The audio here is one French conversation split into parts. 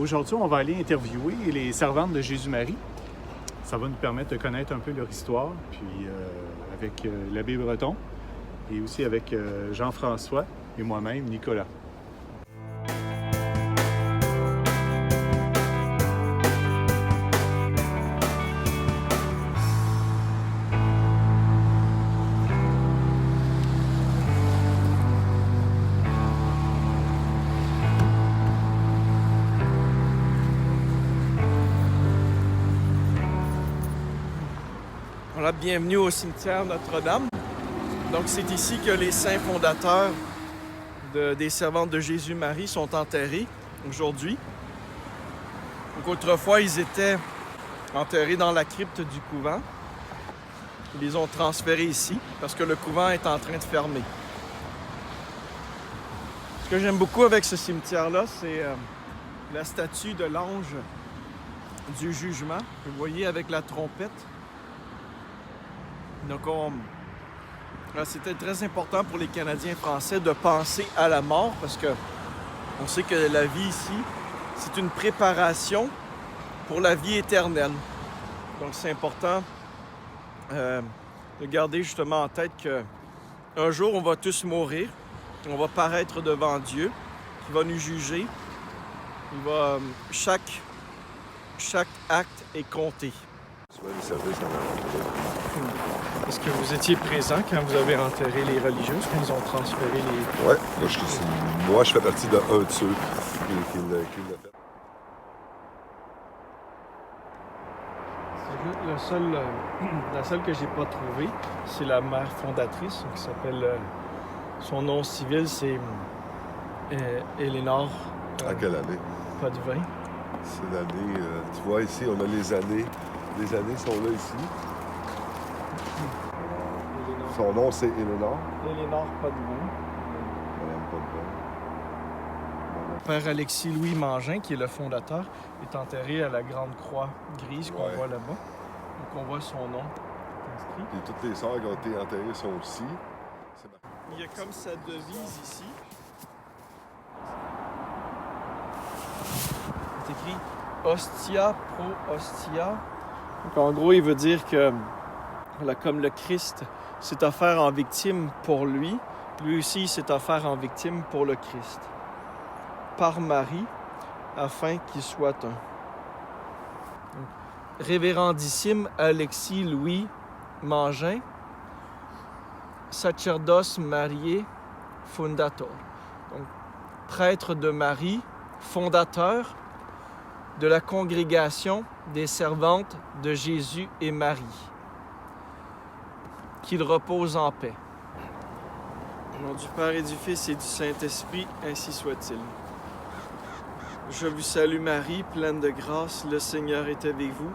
Aujourd'hui, on va aller interviewer les servantes de Jésus-Marie. Ça va nous permettre de connaître un peu leur histoire, puis avec l'abbé Breton et aussi avec Jean-François et moi-même, Nicolas. Voilà, bienvenue au cimetière Notre-Dame. Donc c'est ici que les saints fondateurs des servantes de Jésus-Marie sont enterrés aujourd'hui. Donc autrefois, ils étaient enterrés dans la crypte du couvent. Ils les ont transférés ici parce que le couvent est en train de fermer. Ce que j'aime beaucoup avec ce cimetière-là, c'est la statue de l'ange du jugement que vous voyez avec la trompette. Donc, c'était très important pour les Canadiens français de penser à la mort parce que on sait que la vie ici, c'est une préparation pour la vie éternelle. Donc, c'est important de garder justement en tête qu'un jour, on va tous mourir. On va paraître devant Dieu qui va nous juger. Chaque acte est compté. Est-ce que vous étiez présent quand vous avez enterré les religieuses, quand ils ont transféré les... Oui, moi je fais partie d'un de ceux qui l'a fait. La seule que j'ai pas trouvée, c'est la mère fondatrice, qui s'appelle... son nom civil, c'est Éléonore. À quelle année? Pas de vin. C'est l'année... tu vois, ici, on a les années. Les années sont là, ici. Son nom, c'est Éléonore. Éléonore Potvin. Madame Potvin. Père Alexis-Louis Mangin, qui est le fondateur, est enterré à la grande croix grise qu'on voit là-bas. Donc on voit son nom inscrit. Et toutes les sœurs qui ont été enterrées sont ici. Il y a comme sa devise ici. C'est écrit Ostia pro Ostia. Donc en gros, il veut dire que voilà, comme le Christ s'est offert en victime pour lui, lui aussi s'est offert en victime pour le Christ, par Marie, afin qu'il soit un. Donc, Révérendissime Alexis Louis Mangin, Sacerdos Mariae Fundator. Donc, prêtre de Marie, fondateur de la congrégation des servantes de Jésus et Marie. Qu'il repose en paix. Au nom du Père et du Fils et du Saint-Esprit, ainsi soit-il. Je vous salue Marie, pleine de grâce, le Seigneur est avec vous.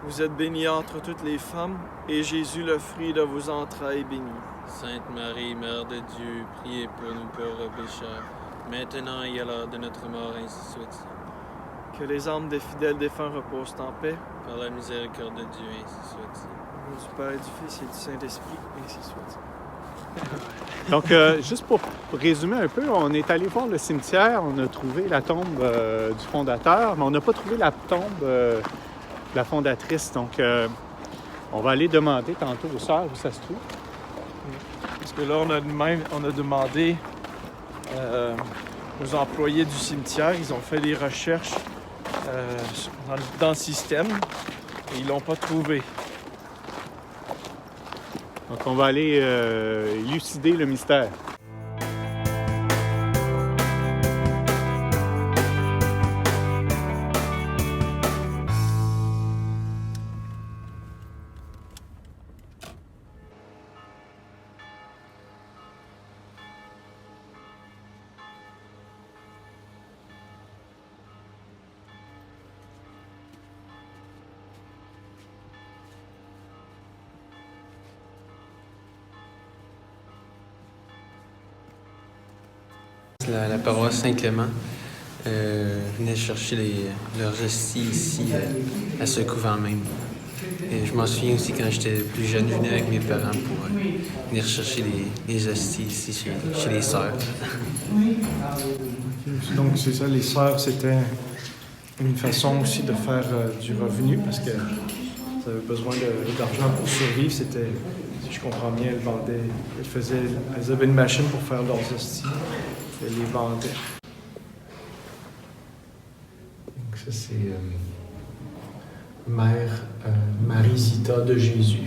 Vous êtes bénie entre toutes les femmes, et Jésus, le fruit de vos entrailles, est béni. Sainte Marie, Mère de Dieu, priez pour nous pauvres pécheurs, maintenant et à l'heure de notre mort, ainsi soit-il. Que les âmes des fidèles défunts reposent en paix. Par la miséricorde de Dieu, ainsi soit-il. Au nom du Père et du Fils et du Saint-Esprit, ainsi soit-il. Donc, juste pour résumer un peu, on est allé voir le cimetière, on a trouvé la tombe du fondateur, mais on n'a pas trouvé la tombe de la fondatrice. Donc, on va aller demander tantôt aux sœurs où ça se trouve. Parce que là, on a demandé aux employés du cimetière, ils ont fait des recherches dans le système et ils l'ont pas trouvé. Donc, on va aller élucider le mystère. La paroisse Saint-Clément venait chercher leurs hosties ici, à ce couvent même. Et je m'en souviens aussi quand j'étais plus jeune, je venais avec mes parents pour venir chercher les hosties ici chez les sœurs. Donc c'est ça, les sœurs, c'était une façon aussi de faire du revenu parce que ça avait besoin d'argent pour survivre. C'était, si je comprends bien, elles avaient une machine pour faire leurs hosties. Elles les vendaient. Donc ça, c'est Mère Marie-Zita de Jésus,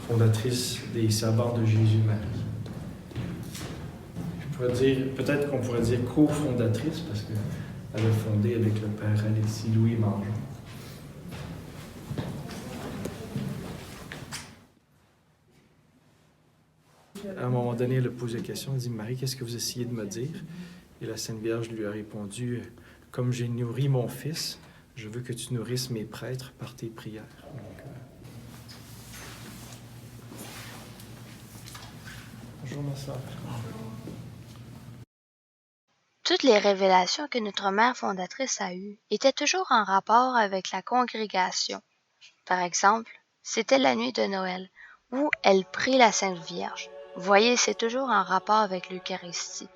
fondatrice des Servantes de Jésus-Marie. Peut-être qu'on pourrait dire cofondatrice parce qu'elle a fondé avec le père Alexis Louis Mangeon. À un moment donné, elle a posé la question, elle dit « Marie, qu'est-ce que vous essayez de me dire? » Et la Sainte Vierge lui a répondu « Comme j'ai nourri mon fils, je veux que tu nourrisses mes prêtres par tes prières. » Donc, bonjour, ma sœur. Toutes les révélations que notre mère fondatrice a eues étaient toujours en rapport avec la congrégation. Par exemple, c'était la nuit de Noël, où elle prie la Sainte Vierge. Vous voyez, c'est toujours en rapport avec l'Eucharistie.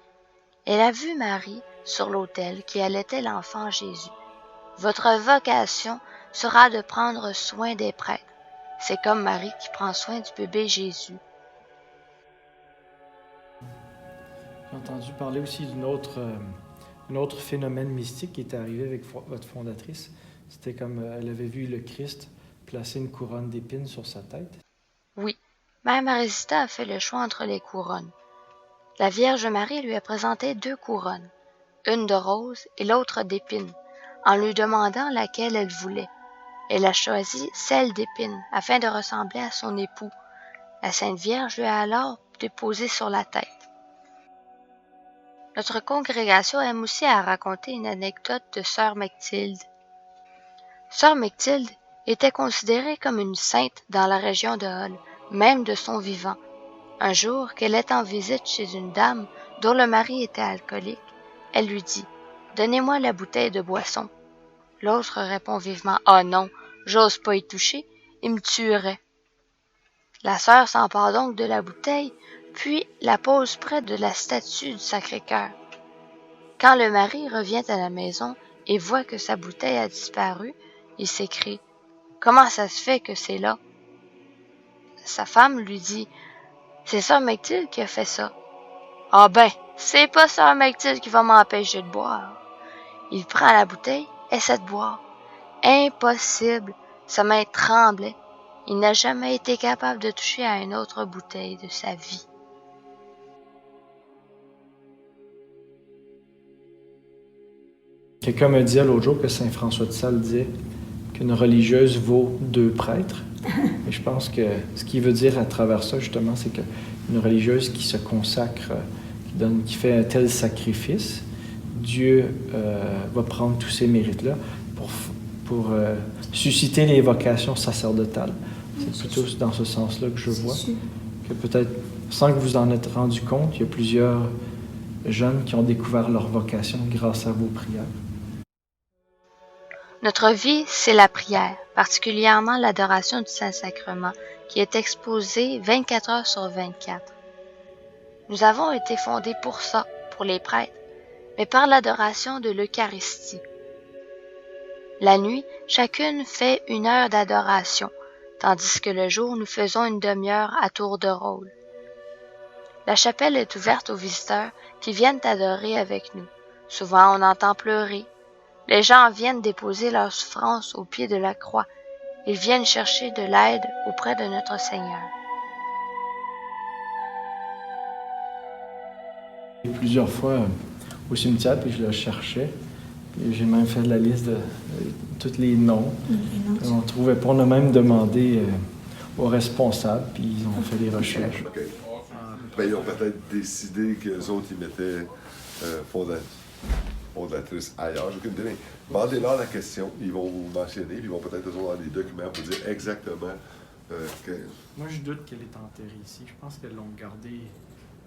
Elle a vu Marie sur l'autel qui allaitait l'enfant Jésus. Votre vocation sera de prendre soin des prêtres. C'est comme Marie qui prend soin du bébé Jésus. J'ai entendu parler aussi d'un autre phénomène mystique qui est arrivé avec votre fondatrice. C'était comme elle avait vu le Christ placer une couronne d'épines sur sa tête. Oui, Mère Marie-Zita a fait le choix entre les couronnes. La Vierge Marie lui a présenté 2 couronnes, une de rose et l'autre d'épines, en lui demandant laquelle elle voulait. Elle a choisi celle d'épines afin de ressembler à son époux. La Sainte Vierge lui a alors déposé sur la tête. Notre congrégation aime aussi à raconter une anecdote de Sœur Mechtilde. Sœur Mechtilde était considérée comme une sainte dans la région de Hol, même de son vivant. Un jour, qu'elle est en visite chez une dame dont le mari était alcoolique, elle lui dit « Donnez-moi la bouteille de boisson. » L'autre répond vivement « Ah non, j'ose pas y toucher, il me tuerait. » La sœur s'empare donc de la bouteille, puis la pose près de la statue du Sacré-Cœur. Quand le mari revient à la maison et voit que sa bouteille a disparu, il s'écrie « Comment ça se fait que c'est là? » Sa femme lui dit « C'est Sœur Mechtilde qui a fait ça. »« Ah ben, c'est pas Sœur Mechtilde qui va m'empêcher de boire. » Il prend la bouteille, essaie de boire. Impossible, sa main tremblait. Il n'a jamais été capable de toucher à une autre bouteille de sa vie. Quelqu'un me disait l'autre jour que Saint François de Sales disait qu'une religieuse vaut 2 prêtres. Et je pense que ce qu'il veut dire à travers ça, justement, c'est qu'une religieuse qui se consacre, qui fait un tel sacrifice, Dieu va prendre tous ces mérites-là pour susciter les vocations sacerdotales. C'est plutôt dans ce sens-là que je vois. Que peut-être, sans que vous en êtes rendu compte, il y a plusieurs jeunes qui ont découvert leur vocation grâce à vos prières. Notre vie, c'est la prière, particulièrement l'adoration du Saint-Sacrement, qui est exposée 24 heures sur 24. Nous avons été fondés pour ça, pour les prêtres, mais par l'adoration de l'Eucharistie. La nuit, chacune fait 1 heure d'adoration, tandis que le jour, nous faisons une demi-heure à tour de rôle. La chapelle est ouverte aux visiteurs qui viennent adorer avec nous. Souvent, on entend pleurer. Les gens viennent déposer leur souffrance au pied de la croix. Ils viennent chercher de l'aide auprès de notre Seigneur. Plusieurs fois au cimetière, puis je le cherchais. Puis j'ai même fait la liste de tous les noms. On ne trouvait pas. On a même demandé aux responsables, puis ils ont fait des recherches. OK. Ben, ils ont peut-être décidé qu'eux autres, ils mettaient fondatrice ailleurs. J'ai aucune idée. Demandez-leur la question. Ils vont vous mentionner, puis ils vont peut-être avoir les documents pour dire exactement que... Moi, je doute qu'elle est enterrée ici. Je pense qu'elles l'ont gardée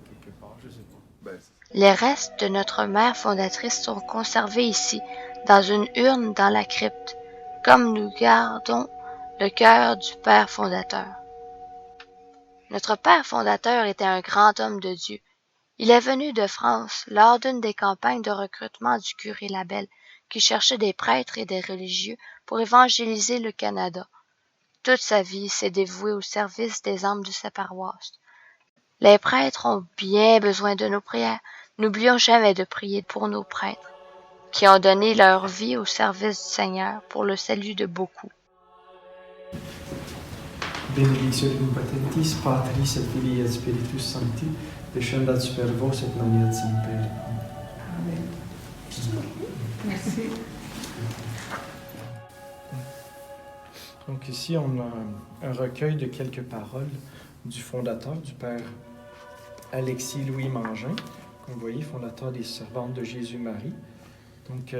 quelque part. Je sais pas. Ben, Les restes de notre mère fondatrice sont conservés ici, dans une urne dans la crypte, comme nous gardons le cœur du Père fondateur. Notre Père fondateur était un grand homme de Dieu. Il est venu de France lors d'une des campagnes de recrutement du curé Labelle, qui cherchait des prêtres et des religieux pour évangéliser le Canada. Toute sa vie s'est dévouée au service des âmes de sa paroisse. Les prêtres ont bien besoin de nos prières. N'oublions jamais de prier pour nos prêtres, qui ont donné leur vie au service du Seigneur pour le salut de beaucoup. Benedicere in patentis Patris et Filii et Spiritus Sancti, descendat super vos et maniat semper. Amen. Merci. Donc ici, on a un recueil de quelques paroles du fondateur, du père Alexis Louis Mangin, comme vous voyez, fondateur des Servantes de Jésus-Marie. Donc,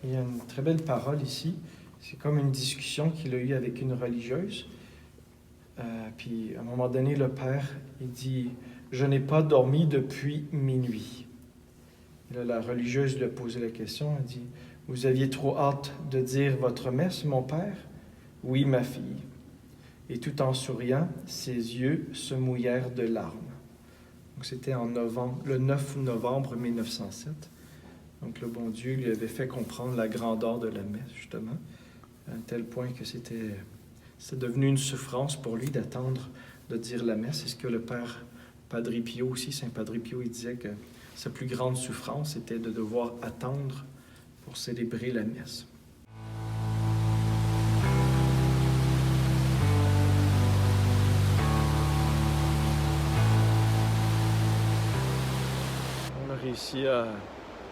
il y a une très belle parole ici. C'est comme une discussion qu'il a eue avec une religieuse. Puis, à un moment donné, le père, il dit « Je n'ai pas dormi depuis minuit ». Et là, la religieuse lui a posé la question. Elle dit « Vous aviez trop hâte de dire votre messe, mon père ?»« Oui, ma fille. » Et tout en souriant, ses yeux se mouillèrent de larmes. Donc, c'était le 9 novembre 1907. Donc, le bon Dieu lui avait fait comprendre la grandeur de la messe, justement, à un tel point que c'est devenu une souffrance pour lui d'attendre de dire la messe. C'est ce que le père Padre Pio aussi, Saint Padre Pio, il disait que sa plus grande souffrance était de devoir attendre pour célébrer la messe. On a réussi à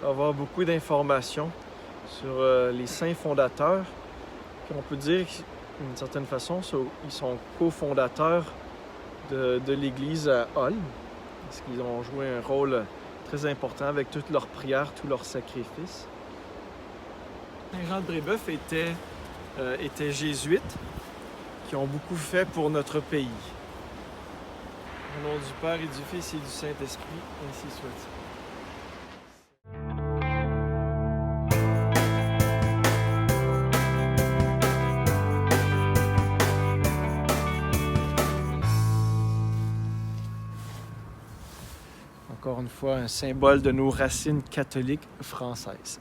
avoir beaucoup d'informations sur les saints fondateurs. Puis on peut dire d'une certaine façon, ils sont cofondateurs de l'Église à Hall, parce qu'ils ont joué un rôle très important avec toutes leurs prières, tous leurs sacrifices. Saint Jean de Brébeuf était jésuite, qui ont beaucoup fait pour notre pays. Au nom du Père et du Fils et du Saint-Esprit, ainsi soit-il. Encore une fois, un symbole de nos racines catholiques françaises.